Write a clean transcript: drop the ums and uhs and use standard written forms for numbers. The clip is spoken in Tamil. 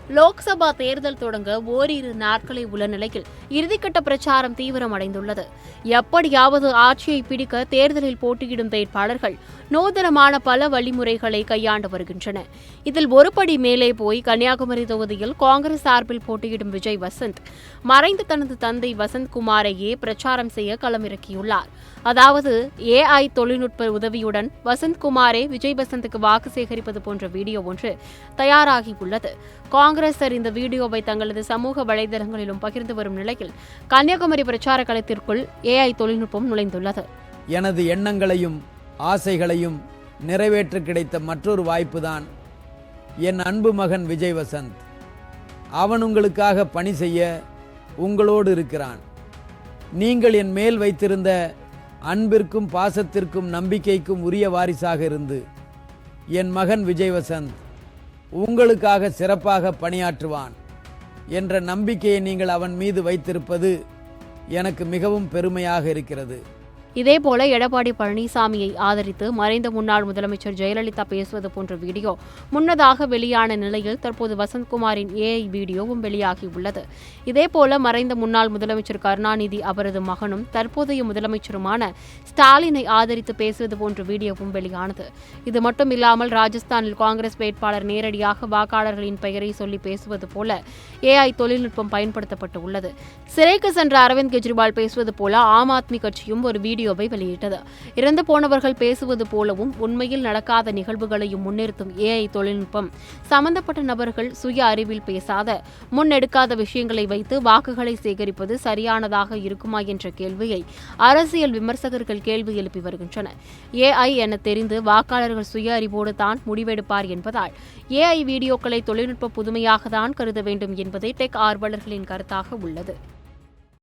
லோக்சபா தேர்தல் தொடங்க ஓரிரு நாட்களே உள்ள நிலையில் இறுதிக்கட்ட பிரச்சாரம் தீவிரமடைந்துள்ளது. எப்படியாவது ஆட்சியை பிடிக்க தேர்தலில் போட்டியிடும் வேட்பாளர்கள் நூதனமான பல வழிமுறைகளை கையாண்டு வருகின்றனர். இதில் ஒருபடி மேலே போய் கன்னியாகுமரி தொகுதியில் காங்கிரஸ் சார்பில் போட்டியிடும் விஜய் வசந்த் மறைந்த தனது தந்தை வசந்த்குமாரையே பிரச்சாரம் செய்ய களமிறக்கியுள்ளார். அதாவது AI தொழில்நுட்ப உதவியுடன் வசந்த்குமாரே விஜய் வசந்துக்கு வாக்கு சேகரிப்பது போன்ற வீடியோ ஒன்று தயாராகியுள்ளது. காங்கிரசர் இந்த வீடியோவை தங்களது சமூக வலைதளங்களிலும் பகிர்ந்து வரும் நிலையில் கன்னியாகுமரி பிரச்சார களத்திற்குள் AI தொழில்நுட்பம் நுழைந்துள்ளது. எனது எண்ணங்களையும் ஆசைகளையும் நிறைவேற்ற கிடைத்த மற்றொரு வாய்ப்புதான் என் அன்பு மகன் விஜய் வசந்த். அவன் உங்களுக்காக பணி செய்ய உங்களோடு இருக்கிறான். நீங்கள் என் மேல் வைத்திருந்த அன்பிற்கும் பாசத்திற்கும் நம்பிக்கைக்கும் உரிய வாரிசாக இருந்து என் மகன் விஜய் வசந்த் உங்களுக்காக சிறப்பாக பணியாற்றுவான் என்ற நம்பிக்கையை நீங்கள் அவன் மீது வைத்திருப்பது எனக்கு மிகவும் பெருமையாக இருக்கிறது. இதேபோல எடப்பாடி பழனிசாமியை ஆதரித்து மறைந்த முன்னாள் முதலமைச்சர் ஜெயலலிதா பேசுவது போன்ற வீடியோ முன்னதாக வெளியான நிலையில் தற்போது வசந்த்குமாரின் AI வீடியோவும் வெளியாகியுள்ளது. இதேபோல மறைந்த முன்னாள் முதலமைச்சர் கருணாநிதி அவரது மகனும் தற்போதைய முதலமைச்சருமான ஸ்டாலினை ஆதரித்து பேசுவது போன்ற வீடியோவும் வெளியானது. இது மட்டுமில்லாமல் ராஜஸ்தானில் காங்கிரஸ் வேட்பாளர் நேரடியாக வாக்காளர்களின் பெயரை சொல்லி பேசுவது போல AI தொழில்நுட்பம் பயன்படுத்தப்பட்டுள்ளது. சிறைக்கு சென்ற அரவிந்த் கெஜ்ரிவால் பேசுவது போல ஆம் ஆத்மி கட்சியும் ஒரு வீடியோவை வெளியிட்டது. இறந்து போனவர்கள் பேசுவது போலவும் உண்மையில் நடக்காத நிகழ்வுகளையும் முன்னிறுத்தும் AI தொழில்நுட்பம் சம்பந்தப்பட்ட நபர்கள் சுய அறிவில் பேசாத முன்னெடுக்காத விஷயங்களை வைத்து வாக்குகளை சேகரிப்பது சரியானதாக இருக்குமா என்ற கேள்வியை அரசியல் விமர்சகர்கள் கேள்வி எழுப்பி வருகின்றனர். AI என தெரிந்து வாக்காளர்கள் சுய அறிவோடு தான் முடிவெடுப்பார் என்பதால் AI வீடியோக்களை தொழில்நுட்ப புதுமையாக தான் கருத வேண்டும் என்பதே டெக் ஆர்வலர்களின் கருத்தாக உள்ளது.